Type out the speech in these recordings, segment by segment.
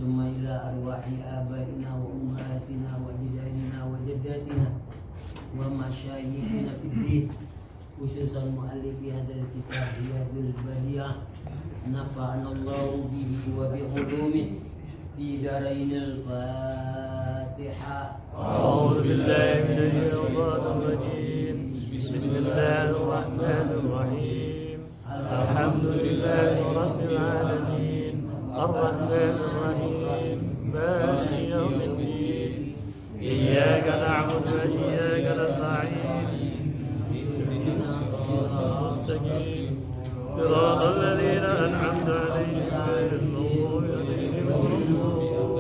ثم إلى أرواح آبائنا وأمهاتنا وأجدادنا وجداتنا ومشايخنا في الدين خصوصا مؤلف هذا الكتاب رياض البديع نفعنا الله به وبعلومه في دارين الفاتحة. أعوذ بالله من الشيطان الرجيم. بسم الله الرحمن الرحيم. الحمد لله رب العالمين الرحمن الرحيم مالك يوم الدين إياك نعبد وإياك نستعين اهدنا الصراط المستقيم صراط الذين أنعمت عليهم غير المغضوب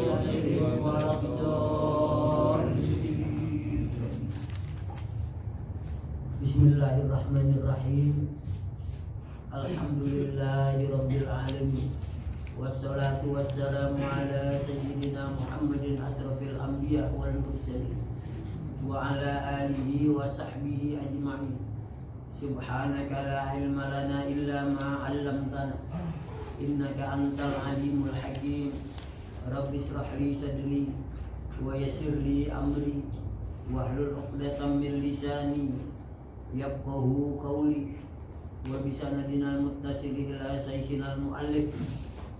عليهم ولا الضالين. Bismillahirrahmanirrahim. Alhamdulillahirabbil alamin. Wassalatu wassalamu ala sayyidina Muhammadin asrafil anbiya wal mursalin wa ala alihi wa sahbihi ajma'in. Subhanaka la ilma lana illa ma 'allamtana innaka antal alimul hakim. Rabbi ishrah li sadri wa yassir li amri wahlul 'uqdatam min lisani yafqahu qawli wa bisanadinal muttasil ila sayyidinal muallif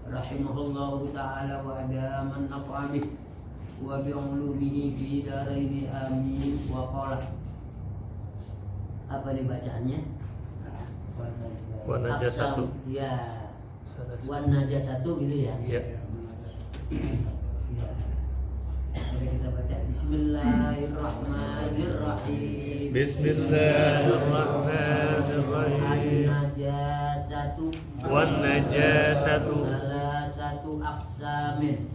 rahimahullahu ta'ala wa adaman naf'abih wa bi'ulumihi fi daraini amin wa qala. Apa nih bacaannya? Wan najasatu. Ya. Wan najasatu gitu ya. Ya. Mari kita baca Bismillahirrahmanirrahim. Bismillahirrahmanirrahim. An-najasatu Wan najasatu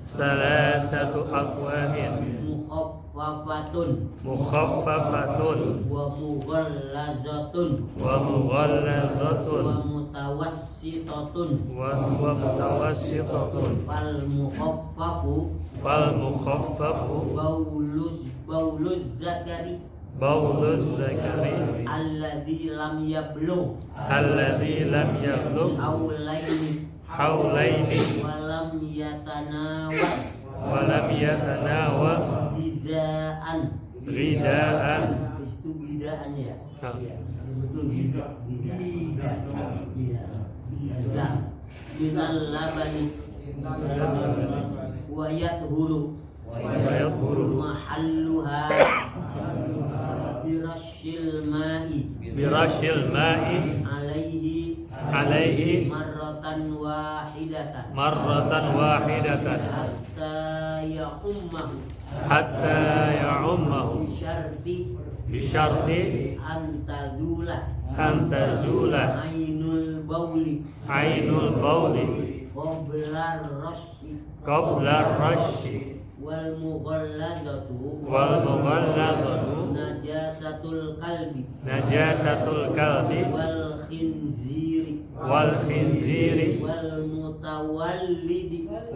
salasatu aqwamin mukhaffafatun wa mughallazatun wa mughalazatun wa mutawassitatun wa mutawassitatun fal mukhaffafu bauluz zakari zakari alladhi lam yablugh haulaini wa lam yatanawal ghidaan itu bidaan ya. Ah. Iya, betul bidaan. Iya. Minal labani wa yathuru mahalluha birashil ma'i alaihi marratan wahidatan hatta ya'ummahu bisyarti antazula ainul bawli qabla rashi wal mughallazatu najasatul kalbi wal khinziri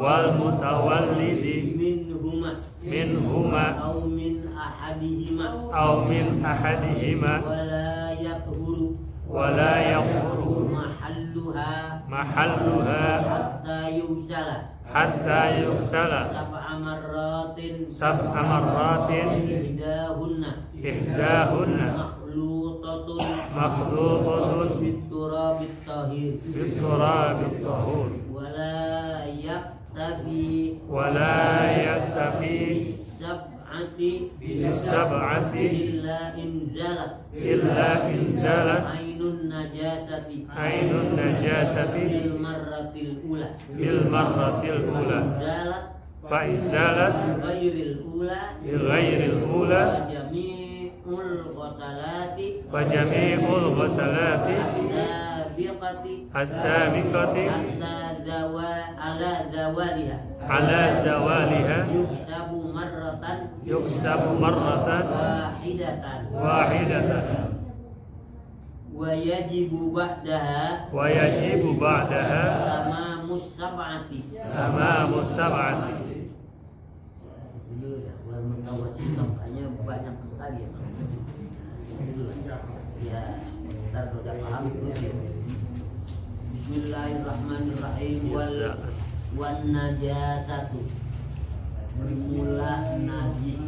wal mutawallidi minhuma aw min ahadihima wala yaqhuru mahalluha hatta yugsala sab'a marratin ihdahunna makhlutatun bit-turabit tahur wala yaktafi bis-sab'ati illa inzalat ainun najasati bil marratil ula fa inzalat bi ghairil ula fa jami'ul ghasalati as-sabiqati ala zawaliha yuhsabu marratan wahidatan wa yajibu ba'daha tamamus sab'ati. Dulu ya, wal mutawassitam hanya banyak sekali ya. Ya, ntar udah paham itu ya. Bismillahirrahmanirrahim. Wan najasatu bermula najis.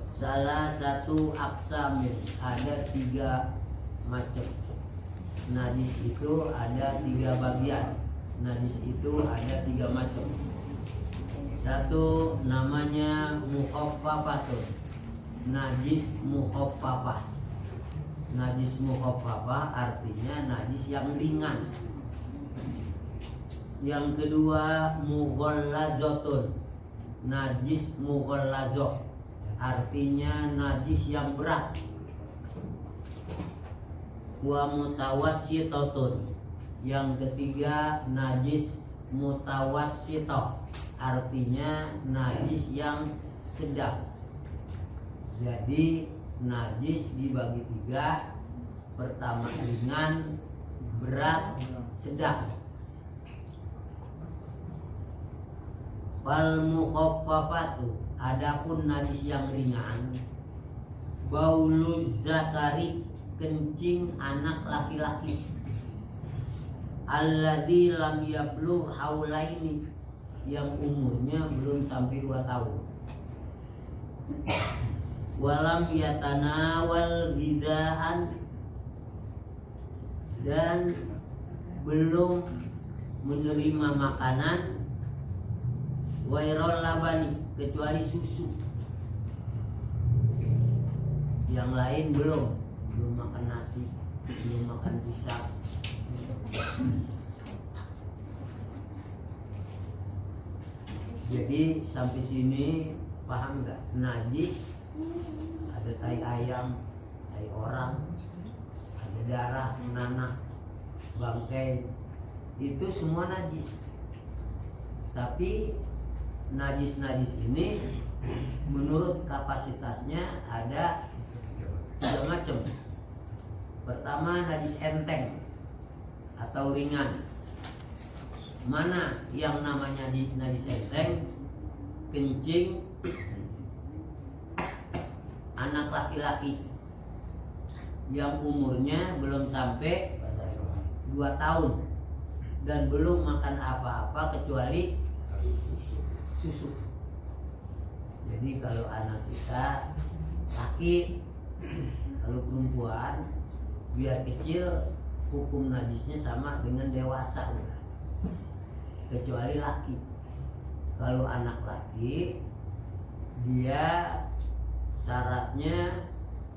Salah satu aksamin, ada 3 macam. Najis itu ada 3 bagian. Najis itu ada 3 macam. Satu namanya mukhaffafatun, najis mukhaffafah. Najis mukhaffafah artinya najis yang ringan. Yang kedua mughallazatun, najis mughallazah, artinya najis yang berat. Wa mutawassitatun, yang ketiga najis mutawassitah, artinya najis yang sedang. Jadi najis dibagi 3. Pertama ringan, berat, sedang. Fal mukhaffafatu, adapun najis yang ringan, bauluz zakari, kencing anak laki-laki, alladzi lam yablugh haulaini, yang umurnya belum sampai 2 tahun. Walam yatanawal ghidaan, dan belum menerima makanan, wairol labani, kecuali susu. Yang lain belum makan nasi, belum makan pisang. Jadi sampai sini paham nggak? Najis ada tai ayam, tai orang, ada darah, nanah, bangkai, itu semua najis. Tapi najis ini menurut kapasitasnya ada 3 macam. Pertama najis enteng atau ringan. Mana yang namanya najis enteng? Kencing anak laki-laki yang umurnya belum sampai 2 tahun dan belum makan apa-apa kecuali susu. Jadi kalau anak kita laki, kalau perempuan biar kecil hukum najisnya sama dengan dewasa udah. Kecuali laki. Kalau anak laki dia syaratnya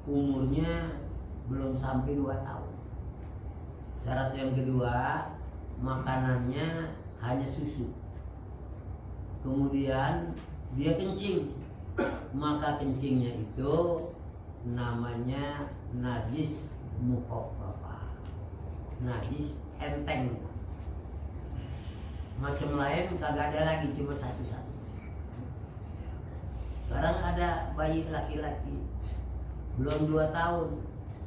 umurnya belum sampai 2 tahun. Syarat yang kedua, makanannya hanya susu. Kemudian dia kencing, maka kencingnya itu namanya najis mukhaffafah, najis enteng. Macam lain kagak ada lagi, cuma satu-satu. Sekarang ada bayi laki-laki belum 2 tahun,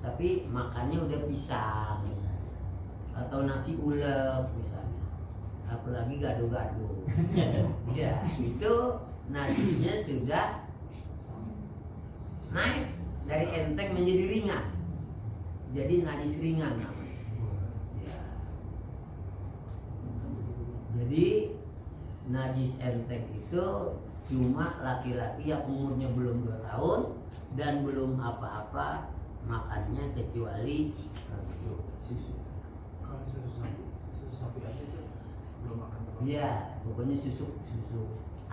tapi makannya udah pisang misalnya, atau nasi ulek misalnya, apalagi gado-gado. Ya itu najisnya sudah naik dari enteng menjadi ringan, jadi najis ringan namanya. Ya. Jadi najis enteng itu cuma laki-laki yang umurnya belum 2 tahun dan belum apa-apa makannya kecuali susu. Kalau susu sapi aja itu belum makan. Iya, pokoknya susu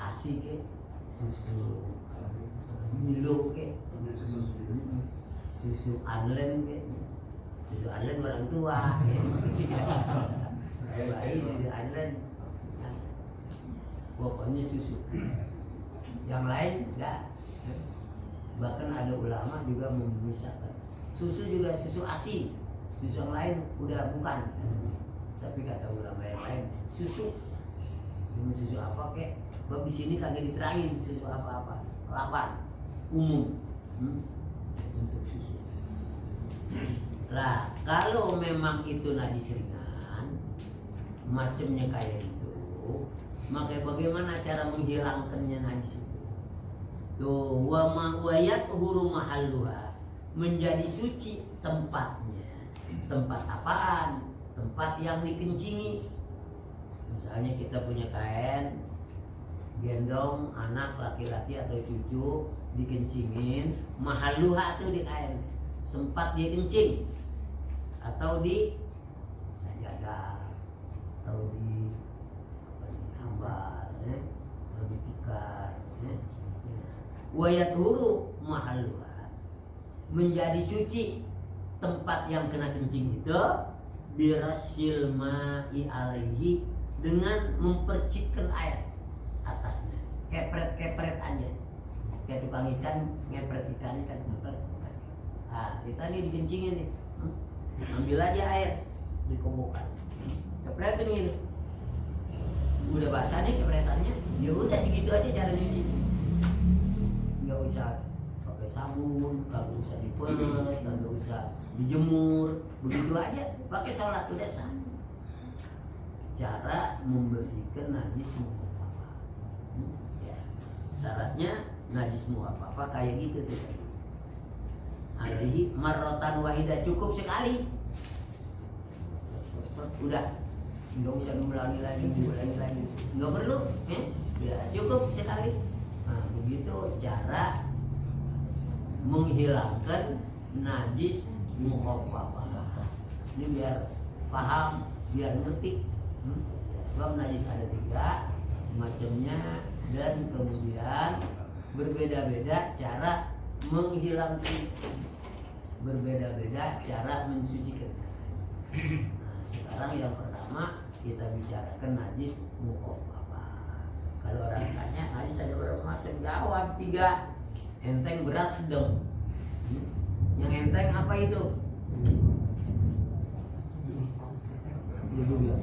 ASI ke, susu Milo ke, susu Anlen ke, susu Anlen orang tua. Bayi susu Anlen, pokoknya susu. Yang lain enggak. Bahkan ada ulama juga memisahkan susu juga susu ASI, susu yang lain udah bukan. Tapi kata ulama yang lain susu apa kek? Sebab di sini kagak diterangin susu apa-apa. 8 umum untuk susu. Lah kalau memang itu najis ringan, macamnya kayak gitu, maka bagaimana cara menghilangkannya najis itu? Tuh wa ma'wayat huru mahalluha, menjadi suci tempatnya. Tempat apaan? Tempat yang dikencingi. Misalnya kita punya kain gendong anak laki-laki atau cucu dikencingin, mahaluha tuh di air tempat dia kencing, atau di sajadah, atau di hambal, atau di tikar. Wayat huru mahaluha, menjadi suci tempat yang kena kencing itu birasil ma'i alaihi, dengan mempercikkan air atasnya, kepret aja, kayak tukang ikan ngepret ikannya kan ngepret. Ah, kita nih dikencingin nih, ambil aja air di kobokan, kepretin gitu, udah basah nih kepretannya, ya udah segitu aja cara nyuci, nggak usah pakai sabun, nggak usah diperes, nggak usah dijemur, begitu aja pakai sholat udah sah. Cara membersihkan najis muhafafah, ya, syaratnya najis muhafafah kayak gitu tuh. Alaihi marrotan wahidah, cukup sekali, udah nggak usah diulangi lagi, nggak perlu, ya cukup sekali. Nah, begitu cara menghilangkan najis muhafafah. Ini biar paham, biar ngerti. Sebab najis ada 3 macamnya, dan kemudian berbeda-beda cara menghilangkan, berbeda-beda cara mensucikan. Nah, sekarang yang pertama kita bicarakan najis mukhafafah. Kalau orang tanya najis ada berapa macam, jawab 3. Enteng, berat, sedang. Yang enteng apa itu? Mudah-mudahan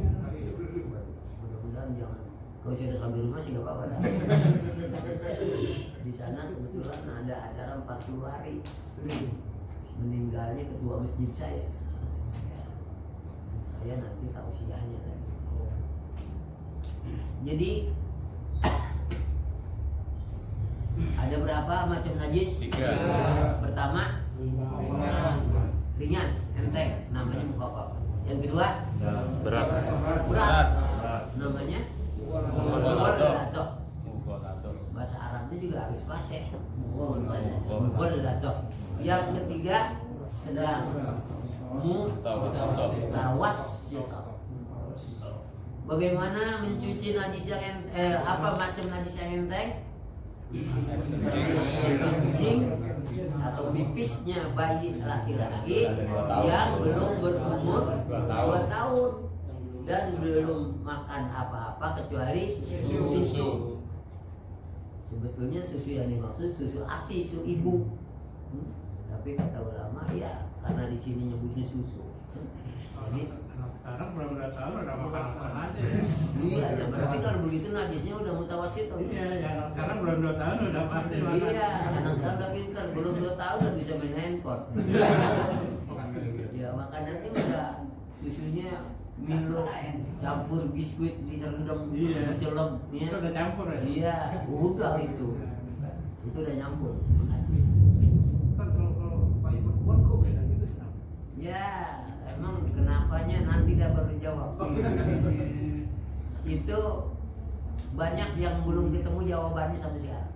jangan. Kalau sudah sampai rumah sih nggak apa-apa dah. Di sana kebetulan ada acara 40 hari. Meninggalnya ketua masjid saya. Saya nanti tausiahnya lagi. Jadi ada berapa macam najis? 3. Pertama ringan, enteng, namanya mukhafafah. Yang kedua berat. berat, namanya Mughaladah. bahasa Arabnya juga harus fasih. Mughaladah. Yang ketiga sedang mutawassithah. Bagaimana mencuci najis yang apa macam najis yang enteng? Kencing atau pipisnya bayi laki-laki yang belum berumur 2 tahun dan belum makan apa-apa kecuali susu. Sebetulnya susu yang dimaksud susu ASI, susu ibu. Tapi kata ulama ya karena di sini nyebutnya susu. Jadi Sekarang belum 2 tahun udah makan aja. iya, ya berarti kalau begitu najisnya udah mutawassithah. Iya, ya sekarang belum 2 tahun udah pasti makan. Iya, anak sekarang udah pintar, belum 2 tahun udah bisa main handphone. Ya makanannya udah susunya Milo campur biskuit diserendam, Iya. dicelem, ya. Itu udah campur ya? Iya, udah itu udah nyampur. Kan kalau bayi perempuan kok beda gitu ya? Ya, emang kenapanya nanti dah baru jawab. Itu banyak yang belum ketemu jawabannya sampai sekarang.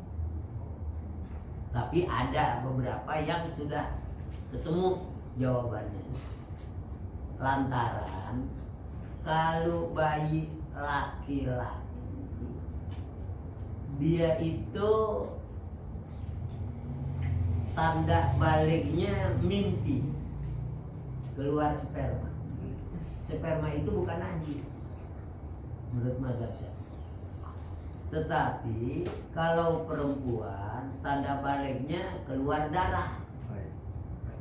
Tapi ada beberapa yang sudah ketemu jawabannya. Lantaran kalau bayi laki-laki dia itu tanda baliknya mimpi keluar sperma. Sperma itu bukan najis menurut mazhab Syafi'i. Tetapi kalau perempuan tanda baliknya keluar darah.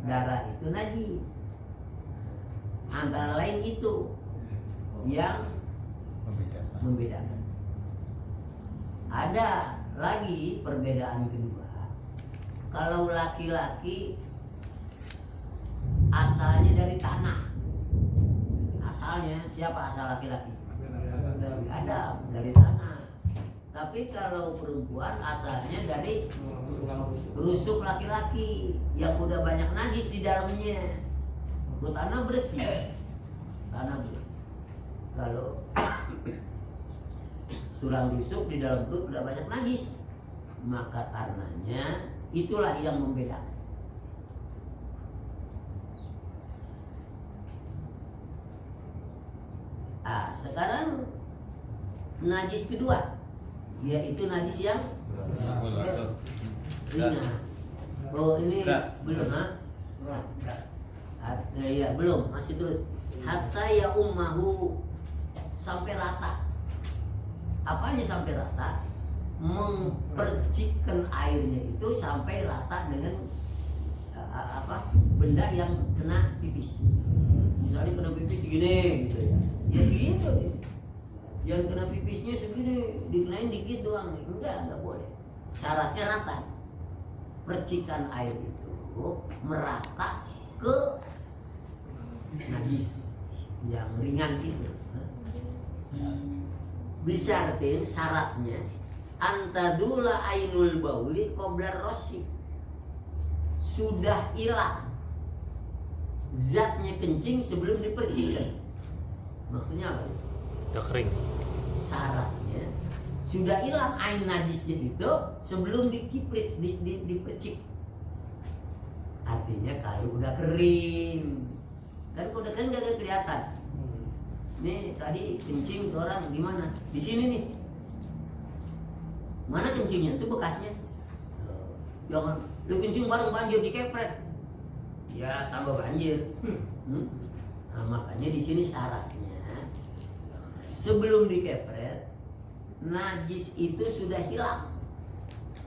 Darah itu najis. Antara lain itu yang membedakan. Ada lagi perbedaan kedua. Kalau laki-laki asalnya dari tanah. Asalnya siapa asal laki-laki? Dari Adam, dari tanah. Tapi kalau perempuan asalnya dari rusuk laki-laki yang udah banyak najis di dalamnya. Itu tanah bersih. Tanah bersih. Kalau tulang rusuk di dalam perut udah banyak najis. Maka karenanya itulah yang membedakan. Sekarang najis kedua, yaitu najis yang ringan. Oh ini belum ya belum, masih terus. Hatta ya ummahu, sampai rata. Apanya sampai rata? Mempercikkan airnya itu sampai rata dengan benda yang kena pipis. Misalnya kena pipis segini gitu ya segitu deh. Yang kena pipisnya segini, dikenain dikit doang. Enggak boleh. Syaratnya rata. Percikan air itu merata ke najis yang ringan itu. Bisyaratin, syaratnya antadula ainul bauli qabla rossi, sudah hilang zatnya kencing sebelum dipercikan. Maksudnya apa? Udah kering. Syaratnya sudah hilang ain najisnya itu sebelum dikiprit, dipercik. Artinya kalau udah kering, kan udah kering gak kelihatan. Nih tadi kencing ke orang di mana? Di sini nih. Mana kencingnya? Itu bekasnya. Jangan lu kencing bareng banjir dikepret. Ya tambah banjir. Nah, makanya di sini syaratnya sebelum dikepret najis itu sudah hilang.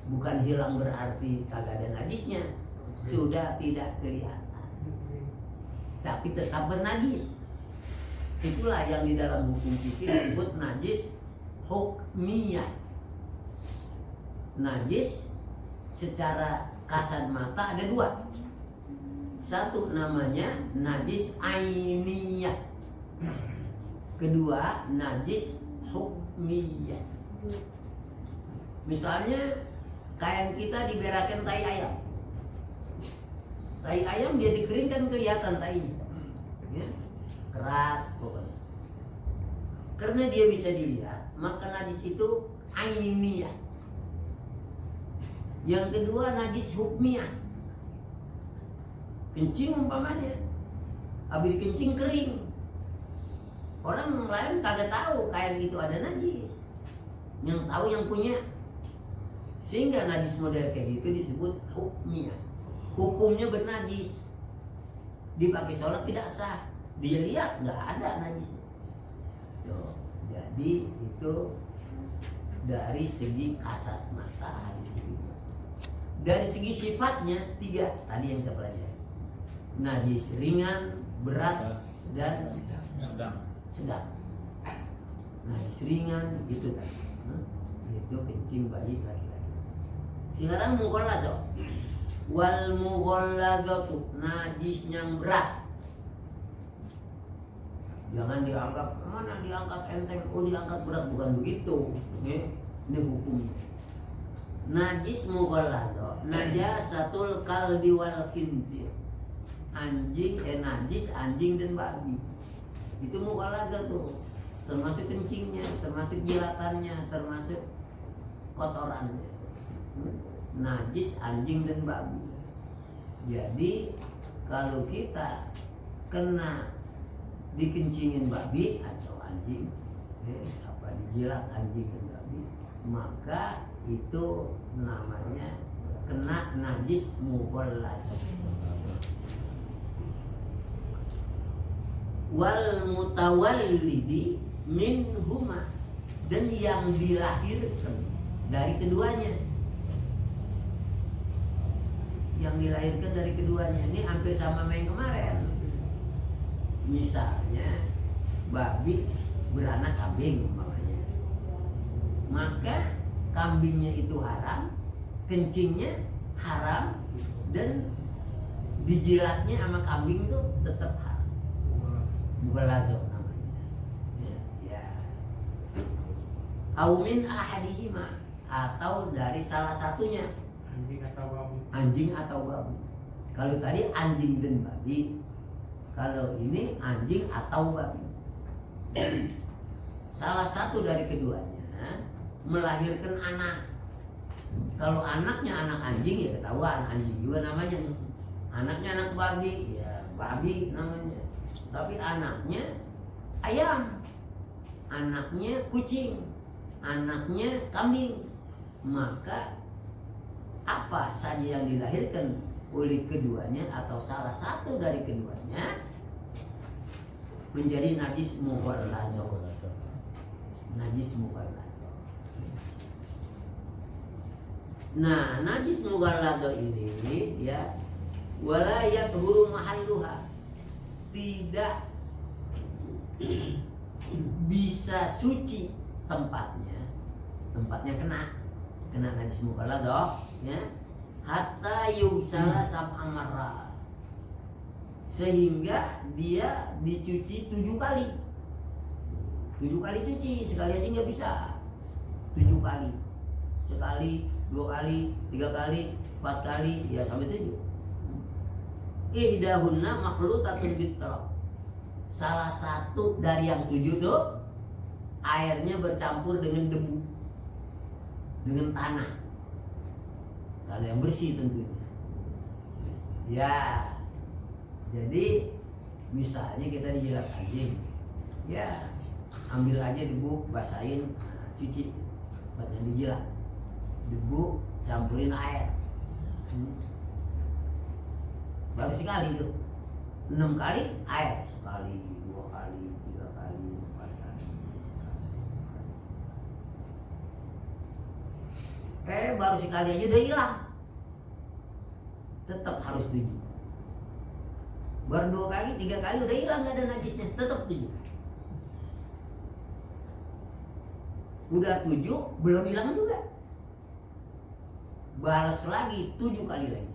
Bukan hilang berarti kagak ada najisnya, sudah tidak kelihatan, tapi tetap bernajis. Itulah yang di dalam hukum fikih disebut najis hukmiyah. Najis secara kasat mata ada dua. Satu namanya najis ainiyah, kedua najis hukmiyah. Misalnya kayak kita diberakan tai ayam. Tai ayam dia dikeringkan kelihatan tainya, ya, keras pokoknya. Karena dia bisa dilihat, maka najis itu ainiyah. Yang kedua najis hukmiyah. Kencing umpamanya, habis dikencing kering. Orang lain kagak tahu kain itu ada najis. Yang tahu yang punya. Sehingga najis model kayak gitu disebut hukmiyah. Hukumnya bernajis. Dipakai sholat tidak sah. Dia lihat nggak ada najisnya. Tuh, jadi itu dari segi kasat mata hadis itu. Dari segi sifatnya tiga tadi yang kita pelajari. Najis ringan, berat, dan sedang. Najis ringan itu kan. Itu kencing bayi laki-laki. Sekarang mughalladhah. Wal mughalladhatu, najis yang berat. Jangan dianggap mana diangkat enteng, diangkat berat, bukan begitu. Ini hukumnya. Najis mughalladhah, najasatul kalbi wal khinzir. Najis anjing dan babi. Itu mughalladhah tuh. Termasuk kencingnya, termasuk jilatannya, termasuk kotorannya. Najis anjing dan babi. Jadi kalau kita kena dikencingin babi atau anjing, dijilat anjing dan babi, maka itu namanya kena najis mughalladhah. Wal mutawallidi minhuma, dan yang dilahirkan dari keduanya. Yang dilahirkan dari keduanya ini hampir sama yang kemarin. Misalnya babi beranak kambing umpamanya, maka kambingnya itu haram, kencingnya haram, dan dijilatnya sama kambing itu tetap haram. Mughalladhah namanya. Ya. Au min ahadihima, atau dari salah satunya. Anjing atau babi. Kalau tadi anjing dan babi, kalau ini anjing atau babi. Salah satu dari keduanya melahirkan anak. Kalau anaknya anak anjing ya ketahuan, anjing juga namanya. Anaknya anak babi ya babi namanya. Tapi anaknya ayam, anaknya kucing, anaknya kambing, maka apa saja yang dilahirkan oleh keduanya atau salah satu dari keduanya menjadi najis mughallazo. Najis mughallazo. Nah, najis mughallazo ini ya wala yathuru mahalluha, tidak bisa suci tempatnya kena najis mughallazo ya, hatta yusala sab'a marra, sehingga dia dicuci 7 kali. 7 kali cuci, sekali aja nggak bisa. 7 kali, sekali, 2 kali, 3 kali, 4 kali, ya sampai 7. Ihdahunna makhlutatun bitrab, salah satu dari yang 7 tuh airnya bercampur dengan debu, dengan tanah yang bersih tentunya. Ya, jadi misalnya kita dijilat anjing, ya ambil aja debu, basahin, cuci, bagian dijilat, debu campurin air, baru sekali itu, 6 kali air, sekali, 2 kali, 3 kali, 4 kali. Baru sekali aja udah hilang. Tetap harus 7. Baru 2 kali, 3 kali udah hilang, gak ada najisnya, tetap 7. Udah 7, belum hilang juga. Balas lagi 7 kali lagi.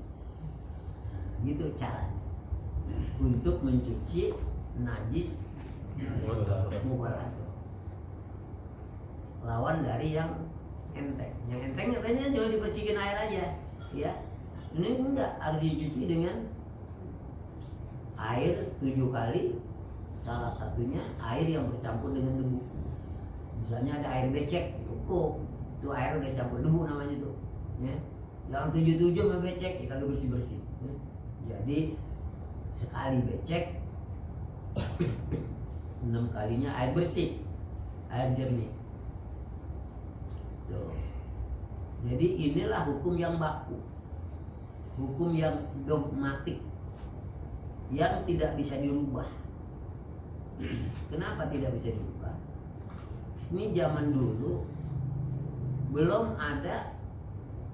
Gitu caranya untuk mencuci najis mughallazo. Lawan dari yang enteng. Yang enteng katanya cuma dipercikin air aja, ya. Ini enggak, harus dicuci dengan air 7 kali. Salah satunya air yang bercampur dengan debu. Misalnya ada air becek, cukup. Itu air udah campur debu namanya tuh. Ya. Jangan 7 sama becek, ya kagak bersih-bersih. Ya. Jadi sekali becek 6 kalinya air bersih, air jernih. Tuh. Jadi inilah hukum yang baku, hukum yang dogmatik, yang tidak bisa dirubah. Kenapa tidak bisa dirubah? Ini zaman dulu belum ada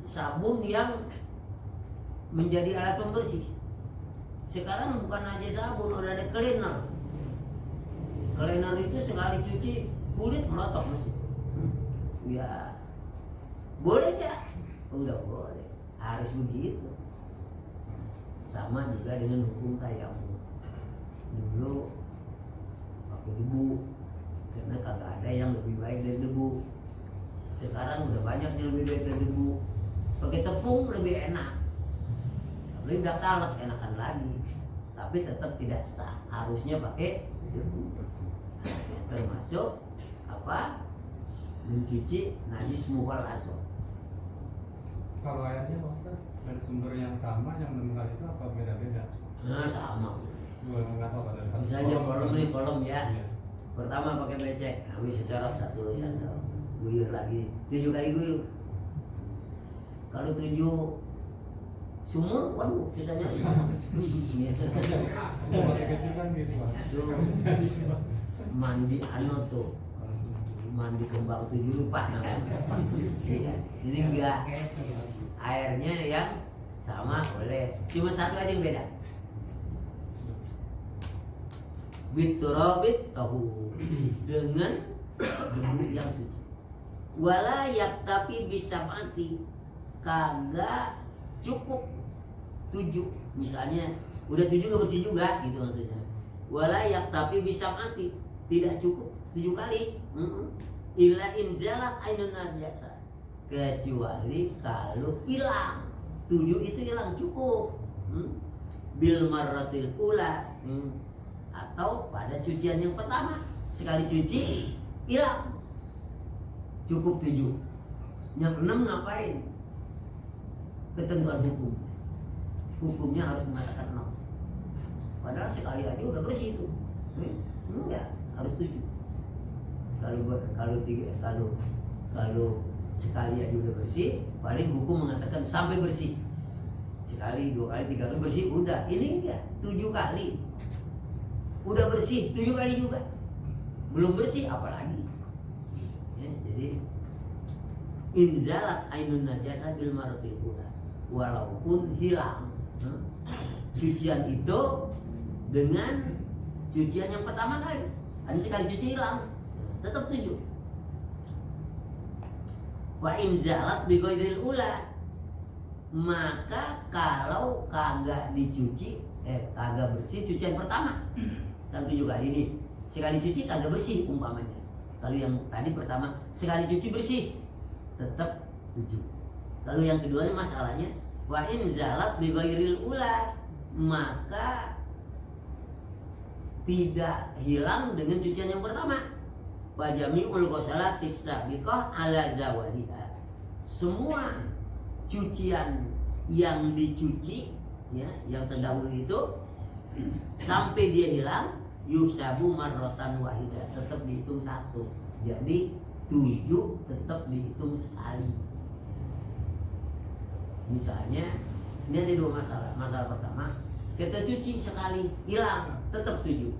sabun yang menjadi alat pembersih. Sekarang bukan aja sabun, udah ada cleaner. Cleaner itu sekali cuci kulit melotok masih. Ya, boleh gak? Udah boleh, harus begitu. Sama juga dengan hukum tayamum. Dulu pakai debu, karena kagak ada yang lebih baik dari debu. Sekarang udah banyak yang lebih baik dari debu. Pakai tepung lebih enak, lebih udah kalek, enakan lagi. Tapi tetap tidak sah, harusnya pakai debu. Termasuk apa? Mencuci najis mughallazo. Kalau airnya Pak Ustaz dari sumber yang sama yang menemukan itu apa beda-beda? Nah, sama. Gua nggak tahu dari satu Misalnya kolom ini kolom ya. Iya. Pertama pakai becek, habis sesorot 1 sendok, guyur lagi 7 kali guyur. Kalau 7 sumur, waduh susahnya. Masih kecil kan gitu Pak. Tuh, mandi ano tuh, mandi kembang 7 rupa namanya. Iya. Ini enggak, airnya yang sama boleh, cuma satu aja yang beda. Biturabit tahu, dengan debu yang suci. Wala yaktafi bisa mati, kagak cukup 7. Misalnya udah 7 gak bersih juga gitu maksudnya. Wala yaktafi bisa mati, tidak cukup 7 kali. Illa inzalat ainun najasa, kecuali kalau hilang 7 itu hilang cukup. Bil marratil ula, atau pada cucian yang pertama, sekali cuci hilang cukup 7. Yang 6 ngapain? Ketentuan hukum. Hukumnya harus mengatakan 6. Padahal sekali aja udah bersih itu. Enggak, harus 7. Kalau sekali aja udah bersih, paling hukum mengatakan sampai bersih. Sekali, 2 kali, 3 kali bersih udah. Ini enggak, 7 kali. Udah bersih 7 kali juga. Belum bersih apalagi. Ya, jadi inzalat ainun najasa bil maratil ula. Walaupun hilang cucian itu dengan cucian yang pertama kali. Ada sekali cuci hilang, tetap 7. Wa inzalat bi ghairil ula. Maka kalau kagak dicuci, kagak bersih cucian pertama, kan 7 kali ini. Sekali cuci kagak bersih umpamanya. Kalau yang tadi pertama sekali cuci bersih, tetap 7. Kalau yang keduanya masalahnya wa in zalat bi ghairil ula, maka tidak hilang dengan cucian yang pertama. Wa jami'ul ghusalatis sabiqah ala zawaliha. Semua cucian yang dicuci ya, yang terdahulu itu sampai dia hilang yusabu marrotan wahidah, tetap dihitung 1. Jadi 7 tetap dihitung sekali. Misalnya ini ada 2 masalah. Masalah pertama, kita cuci sekali hilang, tetap 7.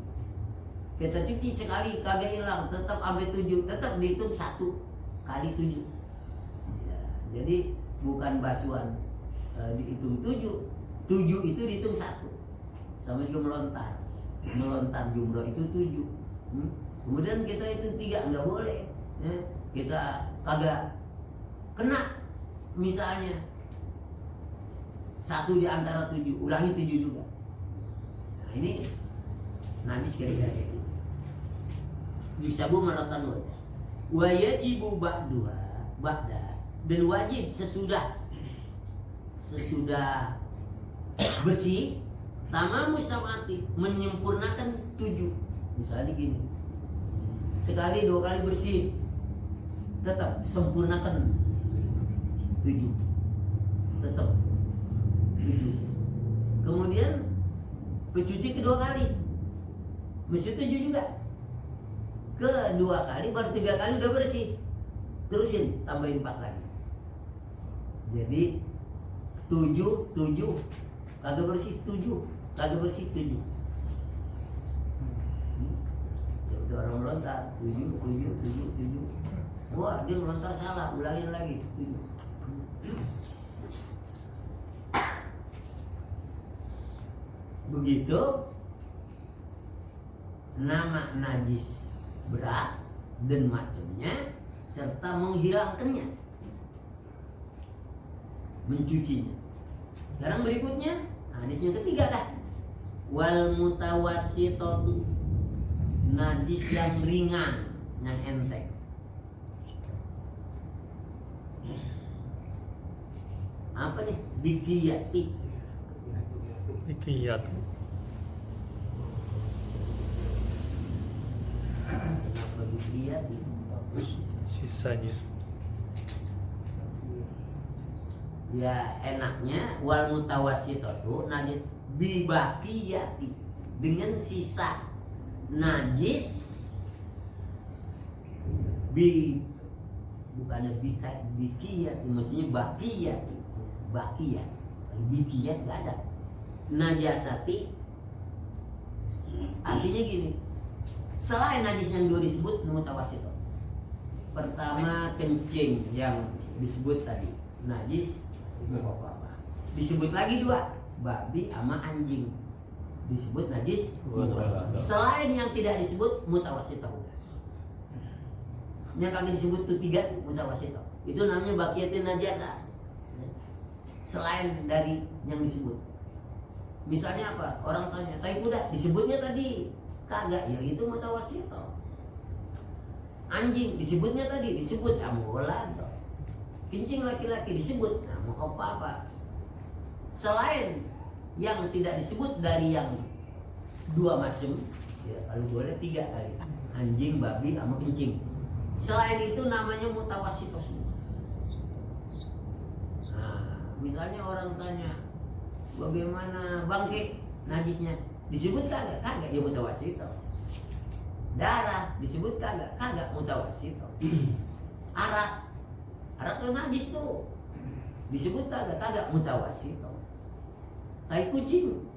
Kita cuci sekali kagak hilang, tetap sampai 7, tetap dihitung 1 kali 7 ya, jadi bukan basuhan dihitung 7 itu dihitung 1. Sama juga melontar jumlah itu 7. Kemudian kita itu 3, nggak boleh. Kita kagak kena, misalnya 1 di antara 7, ulangi 7 juga. Nah ini najis kira-kira itu. Yusabu melakukan wa yajibu ba'da, dan wajib sesudah bersih tamamus samati, menyempurnakan 7. Misalnya gini, sekali 2 kali bersih, tetap sempurnakan 7, tetap 7. Kemudian pencuci kedua kali mesti 7 juga. Kedua kali baru 3 kali udah bersih, terusin tambahin 4 lagi. Jadi 7 kagak bersih 7, kagak bersih 7. Seperti orang melontar 7. Wah, dia melontar salah, ulangin lagi 7. Begitu nama najis berat dan macamnya serta menghilangkannya, mencucinya. Sekarang berikutnya hadisnya ketiga dah. Wal mutawassitatu, najis yang ringan, yang enteng. Apa nih? Bikiyati. Ikiyat. Kenapa bikiyati? Sisanya. Ya enaknya wal mutawassitatu najis bibakiyati, dengan sisa najis bukannya bikiyati, maksudnya bakiyat bikiyat gak ada. Najasati artinya gini, selain najis yang dua disebut mutawassitah. Pertama kencing yang disebut tadi najis, disebut lagi 2, babi sama anjing, disebut najis. Selain yang tidak disebut mutawassitah, yang kagak disebut tuh 3 mutawassitah, itu namanya baqiyatin najasa. Selain dari yang disebut, misalnya apa? Orang tanya, tai kuda disebutnya tadi kagak, ya itu mutawassitah. Anjing disebutnya tadi disebut ambulan. Kencing laki-laki disebut apa? Selain yang tidak disebut dari yang 2 macam, ya kalau boleh 3 kali, anjing, babi, sama kencing. Selain itu namanya mutawassitah semua. Misalnya orang tanya, bagaimana bangke najisnya? Disebut kagak? Kagak, ya mutawasito. Darah disebut kagak? Kagak, mutawasito. Arak itu najis tuh. Disebut kagak? Kagak, mutawasito. Tai kucing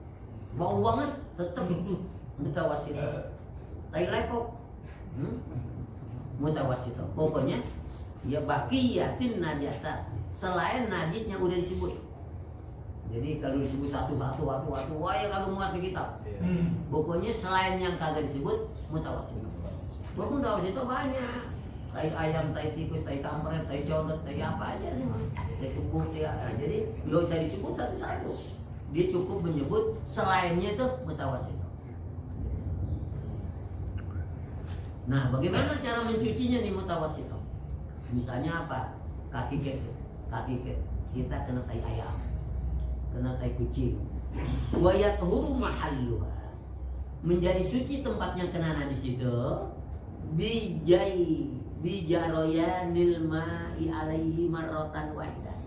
bau banget, tetap mutawasito. Tai lepok, mutawasito. Pokoknya ya baqiyatin najasat, selain najisnya udah disebut. Jadi kalau disebut satu, wah ya kalau muat di kitab. Pokoknya selain yang kagak disebut mutawasito. Mutawasito banyak. Tai ayam, tai tikus, tai kampret, tai condet, tai apa aja sih, tai kebun ya. Jadi nggak usah disebut satu-satu. Dia cukup menyebut selainnya itu mutawasito. Nah, bagaimana cara mencucinya nih mutawasito? Misalnya apa? Kaki kek. Kita kena tai ayam, kena tai kucing. Wa yathuru mahalluha. Menjadi suci tempatnya kena najis itu bijaroyanil ma'i alaihi marratan wahidah.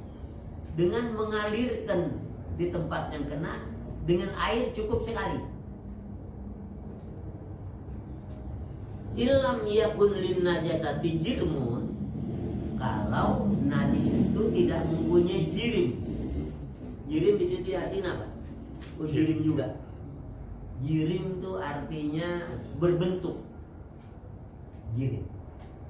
Dengan mengalirkan di tempat yang kena dengan air cukup sekali. Illam yakun lin najasati jirmun, kalau najis itu tidak mempunyai jirim. Jirim di situ artinya apa? Oh, jirim juga. Jirim itu artinya berbentuk. Jirim.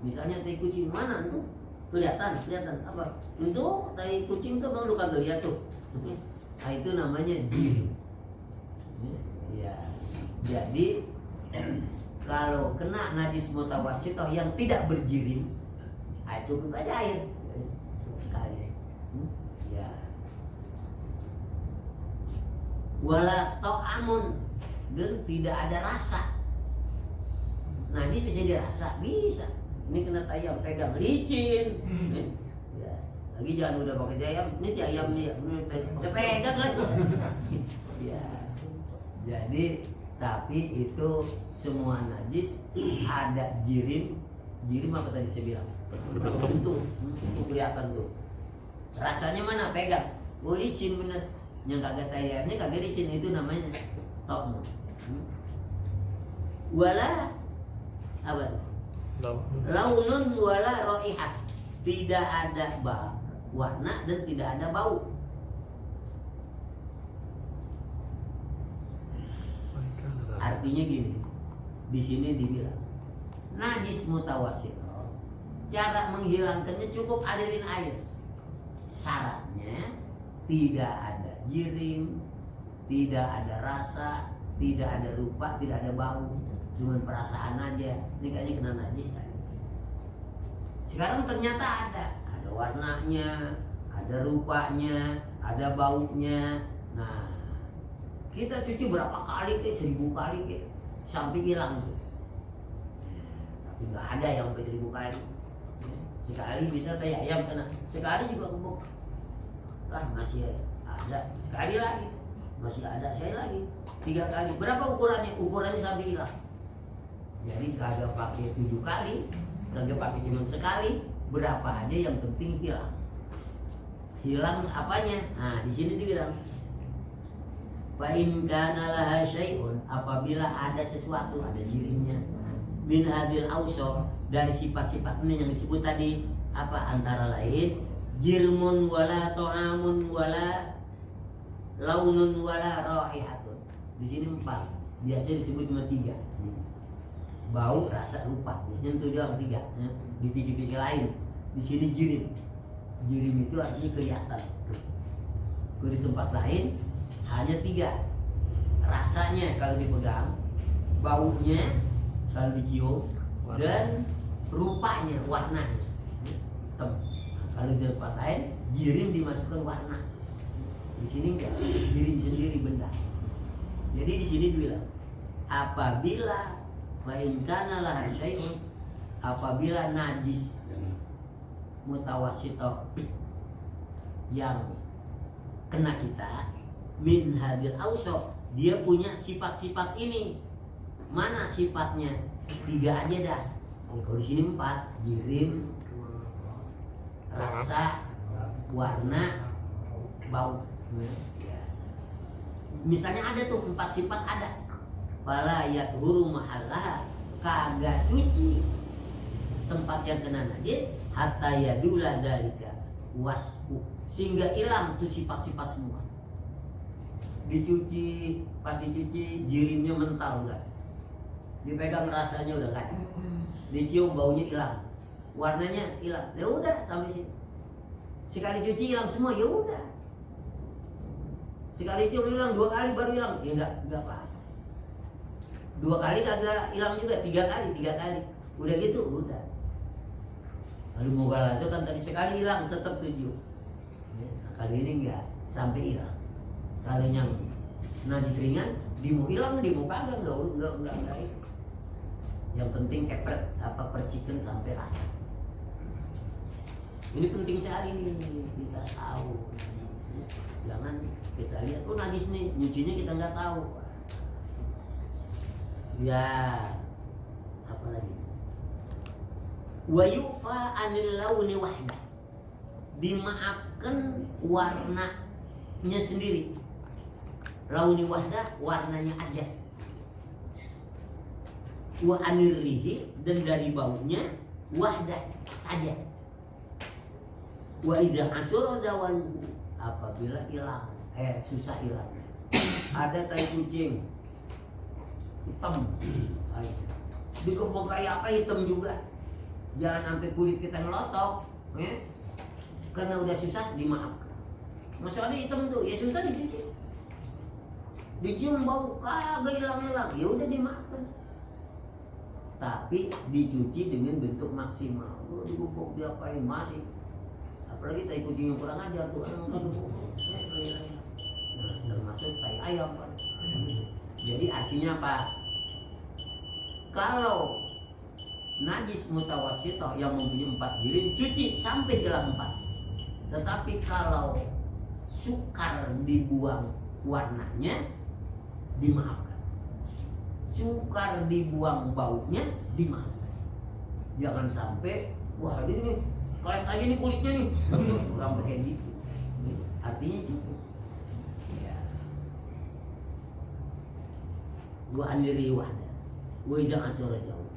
Misalnya tai kucing mana tuh? Kelihatan apa? Itu tai kucing tuh bang lu kagak lihat tuh. Nah, itu namanya jirim. Ya. Jadi kalau kena najis mutawasito yang tidak berjirim, cukup aja air sekali. Ya. Wala ta'amun, dan tidak ada rasa. Najis bisa dirasa, bisa. Ini kena ayam pegang licin. Ya. Lagi jangan udah pakai ayam, ini ayam nih, pegang lagi. Ya. Jadi tapi itu semua najis ada jirim. Jirim apa tadi saya bilang? Berbentuk. Itu kelihatan tuh. Rasanya mana? Pegang. Oh licin bener. Yang kagak ayamnya kagak licin, itu namanya tokmu. Wala apa? Launun wala roihat, tidak ada warna dan tidak ada bau. Artinya gini, di sini dibilang najis mutawasito, cara menghilangkannya cukup adirin air. Syaratnya tidak ada jirim, tidak ada rasa, tidak ada rupa, tidak ada bau, cuman perasaan aja. Ini kayaknya kena najis kan. Sekarang ternyata ada warnanya, ada rupanya, ada baunya. Nah, kita cuci berapa kali 1000 kali sampai hilang tuh. Tapi nggak ada yang sampai 1000 kali. Sekali bisa tai ayam kena, sekali juga kebuk. Masih ada, sekali lagi masih ada, sekali lagi, 3 kali. Berapa ukurannya? Ukurannya sampai hilang. Jadi kagak pakai 7 kali, kagak pakai cuma sekali, berapa aja yang penting hilang. Hilang apanya? Nah, di sini dibilang fa in kana laha syai'un, apabila ada sesuatu, ada jirimnya, min hadil ausor, dari sifat-sifat ini yang disebut tadi, apa antara lain jirmun wala ta'amun wala launun wala raihatun. Di sini 4, biasanya disebut cuma 3. Bau, rasa, rupa, biasanya itu doang 3. Di pikir-pikir lain, di sini jirim. Jirim itu artinya kelihatan. Kalau di tempat lain hanya 3. Rasanya kalau dipegang, baunya kalau dicium, dan rupanya, warnanya. Kalau di tempat lain jirim dimasukkan warna. Di sini enggak, jirim sendiri benda. Jadi di sini dibilang apabila wa in kana laha syai'un, apabila najis mutawassito yang kena kita min hadil ausaf, dia punya sifat-sifat ini. Mana sifatnya? 3 aja dah. Kalau di sini 4, jirim, rasa, warna, bau. Ya. Misalnya ada tuh 4 sifat ada. Fala yathuru mahallaha, kagak suci tempat yang kena najis hatta yadula dalika wasfu, sehingga hilang tuh sifat-sifat semua. Dicuci, pas dicuci jirimnya mental enggak, dipegang rasanya udah enggak ada, dicium baunya hilang, warnanya hilang, ya udah sampai sini. Sekali cuci hilang semua, ya udah. Sekali cium hilang, 2 kali baru hilang, ya enggak apa. 2 kali kagak hilang juga, 3 kali, udah gitu udah. Lalu mughallazah kan tadi sekali hilang tetap 7. Nah, kali ini enggak sampai hilang. Kalau yang najis ringan, dimu hilang, dimu kagak enggak itu. Yang penting kepret percikan sampai rasa. Ini penting sekali nih kita tahu. Jangan kita lihat, oh najis nih, nyucinya kita nggak tahu. Ya, apa lagi? Wa yufa anil launi wahda, dimaafkan warnanya sendiri. Launi wahda, warnanya aja. Wa anir rihi, dan dari baunya wahda saja. Wa iza asura dawaluhu, apabila hilang, susah hilang. Ada tai kucing hitam, dikepok kayak apa hitam juga. Jangan sampai kulit kita ngelotok, karena udah susah dimaafkan. Masa ada hitam tuh, ya susah dicuci. Dicium bau kagak hilang-hilang, ya udah dimaafkan. Tapi dicuci dengan bentuk maksimal. Dikepok diapain masih. Apalagi tai kucing yang kurang ajar tuh, termasuk tai ayam kan. Jadi artinya apa? Kalau najis mutawassithah yang mempunyai 4 jirim, cuci sampai hilang 4. Tetapi kalau sukar dibuang warnanya, dimaafkan. Sukar dibuang baunya, dimaafkan. Jangan sampai, wah ini kayak aja nih kulitnya nih, sampai kayak gitu. Artinya cukup. Ya. Wa aniri wahda, wa iza asura jauh.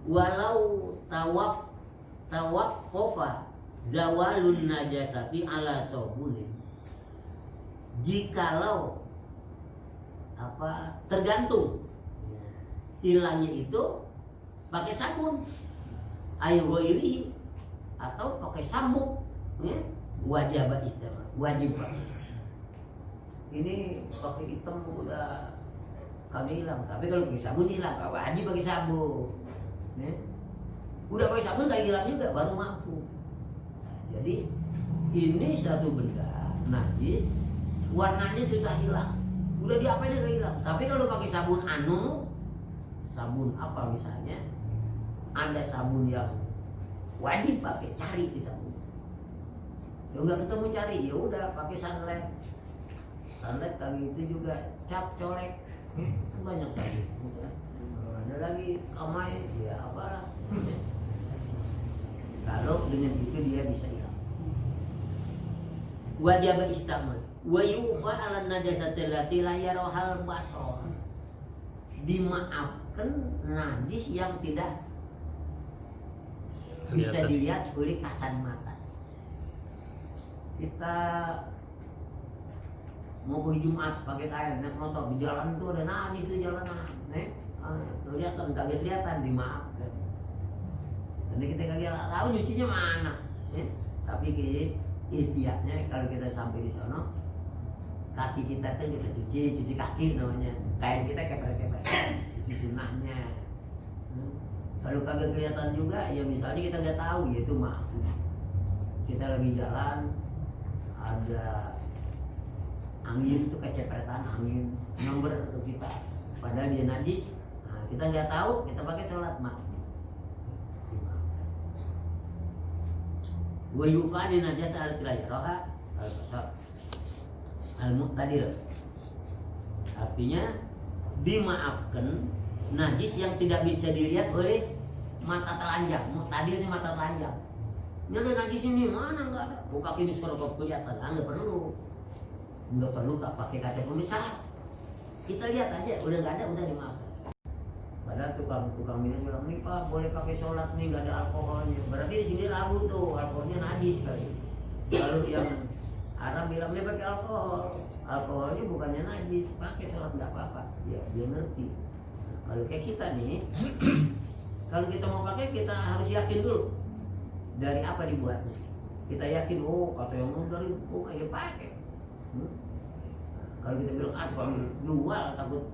Walau tawaqqafa zawalun najasati ala sabulin, jikalau tergantung hilangnya itu pakai sabun air ghairihi atau pakai sabuk, wajib istilah, wajib. Ini pakai hitam udah kami hilang, tapi kalau pakai sabun hilang, wajib pakai sabun. Udah pakai sabun tak hilang juga, baru mampu. Jadi ini satu benda najis, warnanya susah hilang, udah diapain gak hilang. Tapi kalau pakai sabun sabun apa misalnya, ada sabun yang wajib pakai, cari di sabun. Ya nggak ketemu cari, ya udah pakai sunlight. Sunlight kali itu juga cap colek, banyak sabun. Ada lagi kamai, ya apalah. Kalau dengan itu dia bisa hilang. Wajib istimal. Wa yufa ala najasati allati la yarahal basar. Dimaafkan najis yang tidak bisa dilihat oleh kasat mata. Kita mau pergi Jumat pakai kain naik motor di jalan itu ada najis di jalanan, kelihatan kagak kelihatan, dimaafkan. Karena kita kagak tahu nyucinya mana, tapi ikhtiarnya kalau kita sampai di sana, kaki kita tuh kita cuci kaki namanya, kain kita kepret-kepret, cuci sunnahnya. Kalau kagak kelihatan juga, ya misalnya kita nggak tahu, ya itu maaf. Kita lagi jalan, ada angin tuh kecepretan, angin nyamber ke kita, padahal dia najis. Nah, kita nggak tahu, kita pakai sholat maaf. Wa yuqani najasa al-qira'a al-basar al-muqtadir. Artinya dimaafkan najis yang tidak bisa dilihat oleh mata telanjang. Muqtadir ini mata telanjang. Ini ada najis ini, mana enggak ada. Buka ini serobot kelihatan, enggak perlu. nggak perlu pakai kaca pembesar. Kita lihat aja, udah nggak ada, udah dimakan. Padahal tukang minum bilang, nih Pak boleh pakai sholat nih, nggak ada alkoholnya. Berarti di sini ragu tuh, alkoholnya najis kali. Lalu yang Arab bilang dia pakai alkohol, alkoholnya bukannya najis, pakai sholat nggak apa-apa. Dia ngerti. Kalau kayak kita nih, kalau kita mau pakai kita harus yakin dulu dari apa dibuatnya. Kita yakin, oh kata yang mau dari bunga ya pakai. Kalau kita bilang tukang jual takut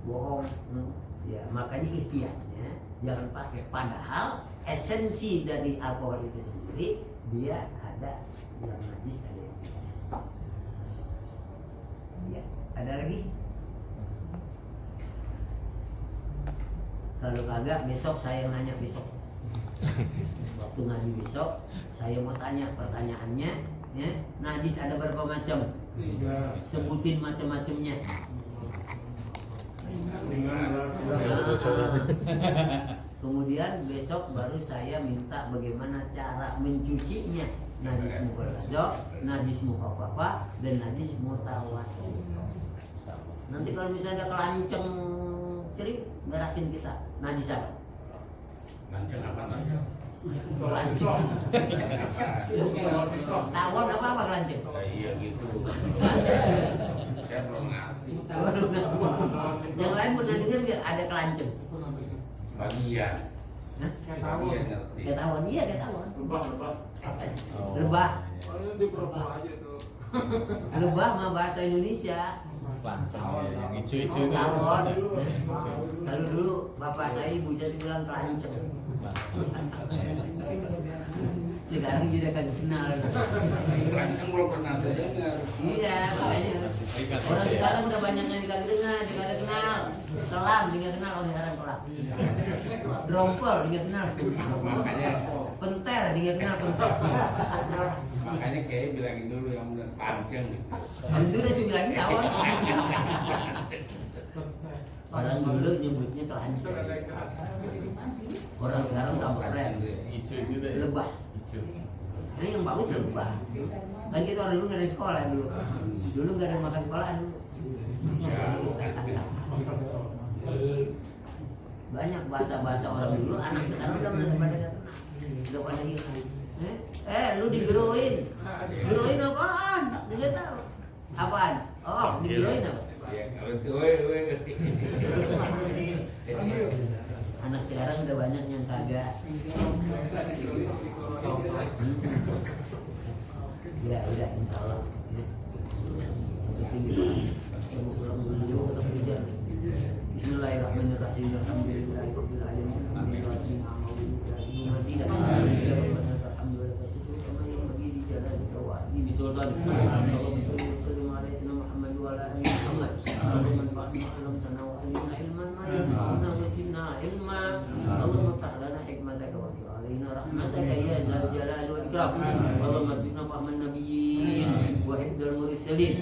bohong, ya makanya ikhtiarnya jangan pakai. Padahal esensi dari alkohol itu sendiri dia ada yang najis, ada yang tidak. Ya, ada lagi? Kalau kagak besok saya nanya besok. Waktu ngaji besok saya mau tanya pertanyaannya, ya, najis ada berapa macam? 3. Sebutin macam-macamnya. Kemudian besok baru saya minta bagaimana cara mencucinya. Najis mughaladzah, najis mukhafafah, dan najis mutawassit. Nanti kalau misalnya kelanceng cerik, berakin kita najis apa? Lanceng apa namanya? Kelanceng. Tawon apa kelanceng? Iya gitu. Saya belum ngerti. Yang lain pernah dengar nggak ada kelanceng? Bagian. Hah? Bagian ngerti. Kayak tawon, iya kayak tawon. Lebah. Lebah. Paling di Purwokerto aja tuh. Lebah mah bahasa Indonesia. Lanceng yang hijau-hijau itu. Tawon. Hijau. Kalau dulu bapak saya ibu saya dibilang kelanceng. Sekarang dia kan kenal. Lanceng belum pernah saya dengar. Iya, makanya orang sekarang udah banyak yang dikagak dengar, dikagak kenal. Kelam, dikagak kenal, orang sekarang kelam. Drompol, dikagak kenal. Makanya Penter, dikagak kenal penter. makanya kayak bilangin dulu yang udah lanceng gitu. Dulu udah sih bilangin tawon. Orang dulu nyebutnya kelanceng. Orang sekarang tambah keren. Hijau juga ya. Lebah. Hijau. Ini yang bagus lebah. Kan kita orang dulu nggak ada sekolah dulu. Dulu nggak ada makan sekolah dulu. Banyak bahasa-bahasa orang dulu, anak sekarang udah pada nggak kenal, udah pada hilang. Lu digeroin, geroin apaan? Dia tahu. Apaan? Oh, digeroin apa? Ya kalau itu Anak sekarang udah banyak yang kagak. Ya udah, insya Allah. Bismillahirrahmanirrahim. Alhamdulillahirabbil alamin. rahmataka ya zal jalali wal ikram. Allahumma zidna fahman nabiyyin wa hifdzal mursalin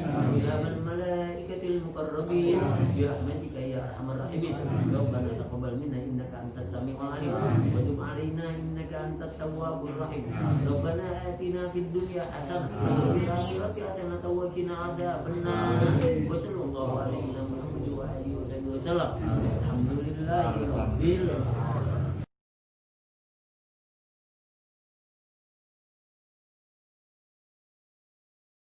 ya man malaikatil muqarrabin bi rahmatika ya arhamar rahimin. Rabbana taqabbal minna innaka antas samiul alim wa tub alaina innaka antat tawwabur rahim. Rabbana atina fid dunya hasanah wa fil akhirati hasanah wa qina adzabannar. Wa sallallahu alaihi wa sallam wa alihi wa sallam. Alhamdulillahi rabbil alamin.